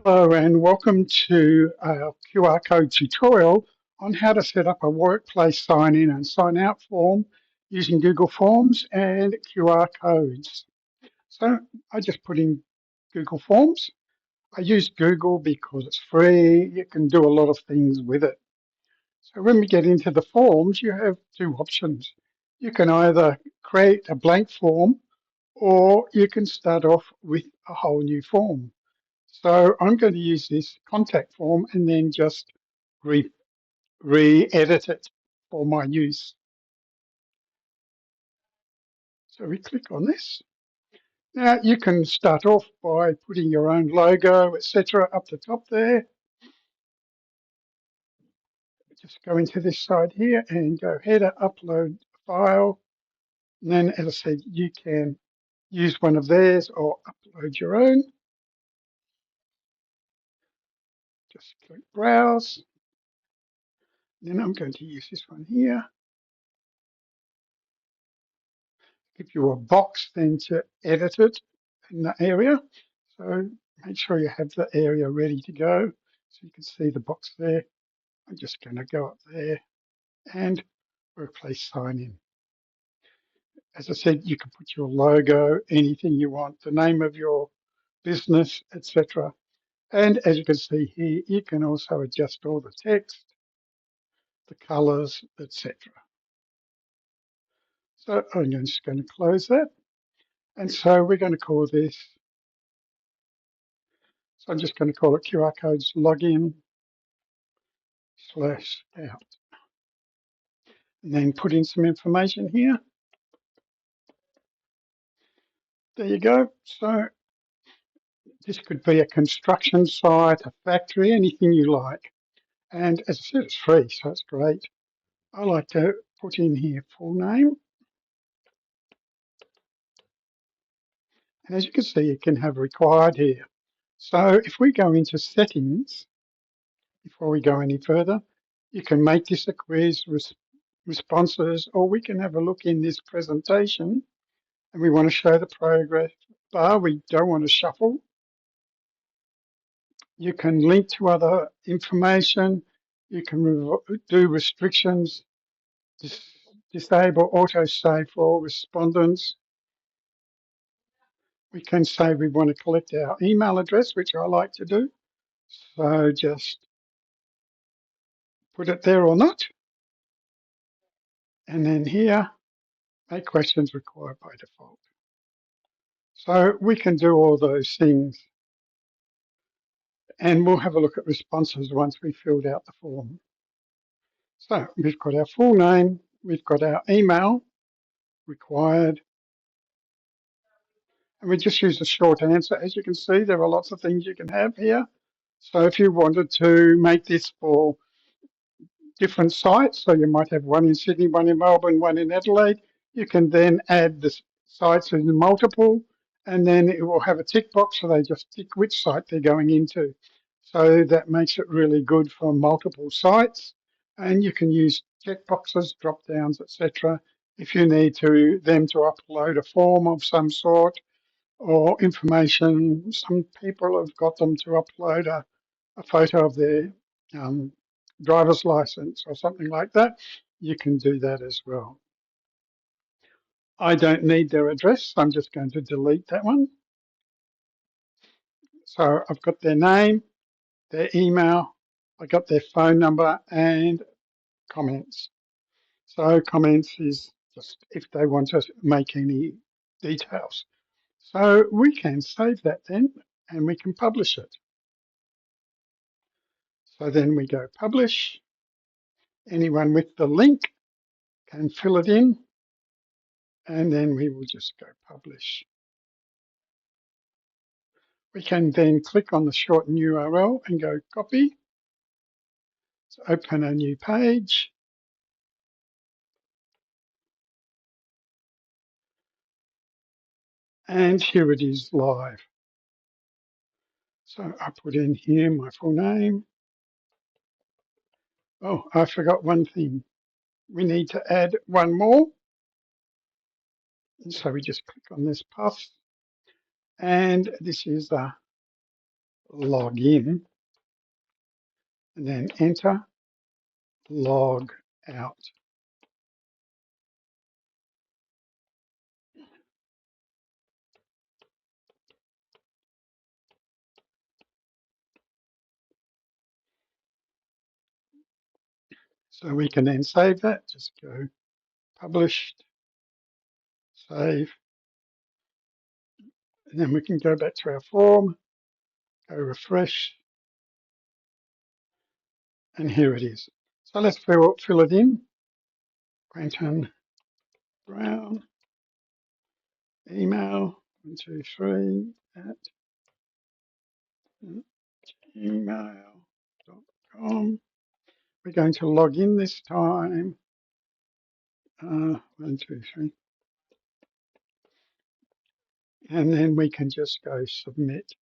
Hello and welcome to our QR code tutorial on how to set up a workplace sign in and sign out form using Google Forms and QR codes. So I just put in Google Forms. I use Google because it's free. You can do a lot of things with it. So when we get into the forms, you have two options. You can either create a blank form or you can start off with a whole new form. So I'm going to use this contact form and then just re-edit it for my use. So we click on this. Now you can start off by putting your own logo, etc. up the top there. Just go into this side here and go header, upload file. And then, as I said, you can use one of theirs or upload your own. Just click browse. Then I'm going to use this one here. Give you a box then to edit it in that area. So make sure you have the area ready to go so you can see the box there. I'm just going to go up there and workplace sign in. As I said, you can put your logo, anything you want, the name of your business, etc. And as you can see here, you can also adjust all the text, the colors, etc. So I'm just going to close that. And so we're going to call this, so I'm just going to call it QR codes login /out. And then put in some information here. There you go. So this could be a construction site, a factory, anything you like. And as I said, it's free, so it's great. I like to put in here full name. And as you can see, you can have required here. So if we go into settings, before we go any further, you can make this a quiz, responses, or we can have a look in this presentation and we want to show the progress bar. We don't want to shuffle. You can link to other information. You can do restrictions, disable autosave for all respondents. We can say we want to collect our email address, which I like to do. So just put it there or not. And then here, make questions required by default. So we can do all those things. And we'll have a look at responses once we filled out the form. So we've got our full name, we've got our email required, and we just use a short answer. As you can see, there are lots of things you can have here. So if you wanted to make this for different sites, so you might have one in Sydney, one in Melbourne, one in Adelaide, you can then add the sites in multiple, and then it will have a tick box, so they just tick which site they're going into. So that makes it really good for multiple sites, and you can use check boxes, drop downs, etc. if you need them to upload a form of some sort or information. Some people have got them to upload a photo of their driver's license or something like that. You can do that as well. I don't need their address, so I'm just going to delete that one. So I've got their name, their email, I got their phone number and comments. So comments is just if they want to make any details. So we can save that then and we can publish it. So then we go publish. Anyone with the link can fill it in and then we will just go publish. We can then click on the shorten URL and go copy. So open a new page. And here it is live. So I put in here my full name. Oh, I forgot one thing. We need to add one more. And so we just click on this puff. And this is log in, and then enter, log out. So we can then save that, just go published, save, and then we can go back to our form, go refresh, and here it is. So let's fill it in. Quentin Brown, email 123 at gmail.com. We're going to log in this time. 123. And then we can just go submit.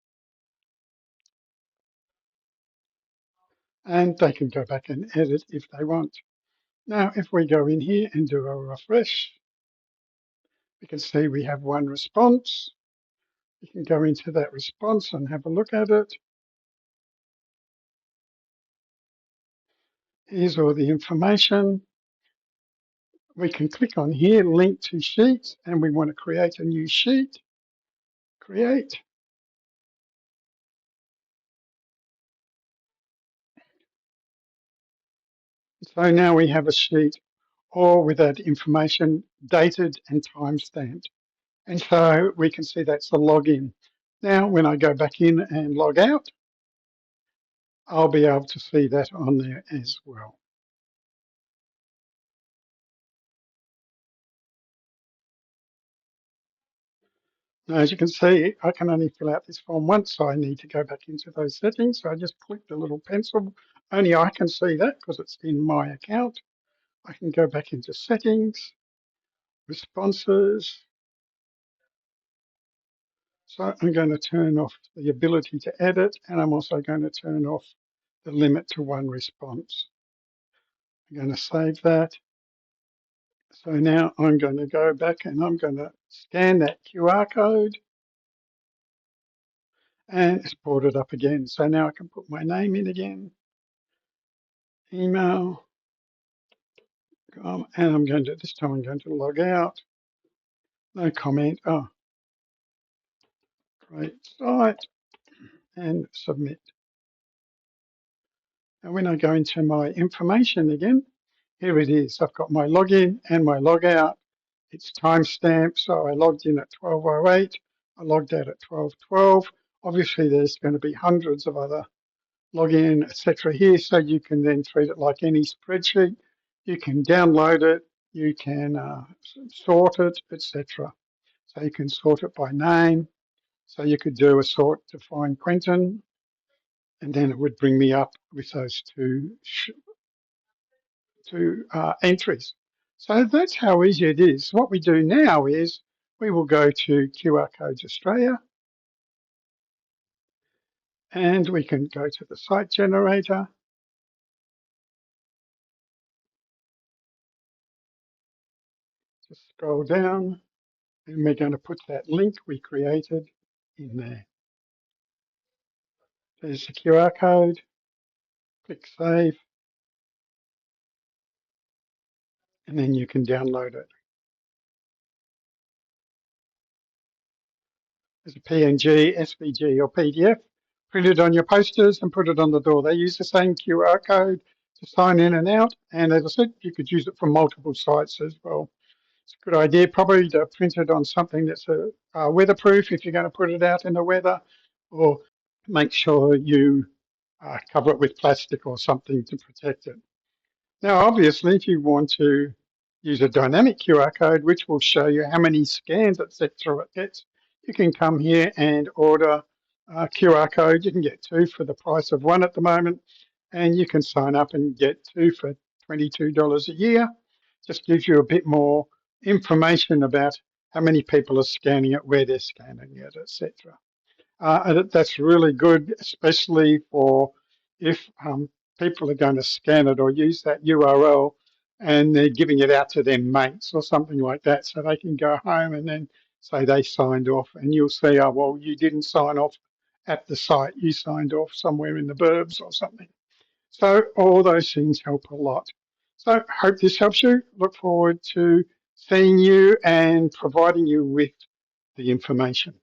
And they can go back and edit if they want. Now, if we go in here and do a refresh, we can see we have one response. You can go into that response and have a look at it. Here's all the information. We can click on here, link to sheets, and we want to create a new sheet. Create. So now we have a sheet all with that information dated and time-stamped. And so we can see that's the login. Now, when I go back in and log out, I'll be able to see that on there as well. Now, as you can see, I can only fill out this form once, so I need to go back into those settings. So I just click the little pencil. Only I can see that because it's in my account. I can go back into settings, responses. So I'm going to turn off the ability to edit, and I'm also going to turn off the limit to one response. I'm going to save that. So now I'm going to go back and I'm going to scan that QR code and it's brought it up again. So now I can put my name in again, email, and I'm going to, this time I'm going to log out, no comment, oh, great site, and submit. And when I go into my information again, here it is. I've got my login and my logout. It's timestamped, so I logged in at 12:08. I logged out at 12:12. Obviously, there's going to be hundreds of other login, etc. here, so you can then treat it like any spreadsheet. You can download it, you can sort it, etc. So you can sort it by name. So you could do a sort to find Quentin, and then it would bring me up with those two entries. So that's how easy it is. What we do now is we will go to QR Codes Australia and we can go to the site generator. Just scroll down and we're going to put that link we created in there. There's the QR code, click save, and then you can download it. As a PNG, SVG or PDF, print it on your posters and put it on the door. They use the same QR code to sign in and out. And as I said, you could use it for multiple sites as well. It's a good idea probably to print it on something that's weatherproof if you're going to put it out in the weather, or make sure you cover it with plastic or something to protect it. Now, obviously, if you want to use a dynamic QR code, which will show you how many scans, etc., it gets, you can come here and order a QR code. You can get two for the price of one at the moment, and you can sign up and get two for $22 a year. Just gives you a bit more information about how many people are scanning it, where they're scanning it, etc. And that's really good, especially for if people are going to scan it or use that URL and they're giving it out to their mates or something like that, so they can go home and then say they signed off, and you'll see, oh, well, you didn't sign off at the site. You signed off somewhere in the burbs or something. So all those things help a lot. So hope this helps you. Look forward to seeing you and providing you with the information.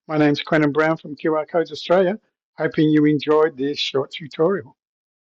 My name's Quentin Brown from QR Codes Australia, hoping you enjoyed this short tutorial.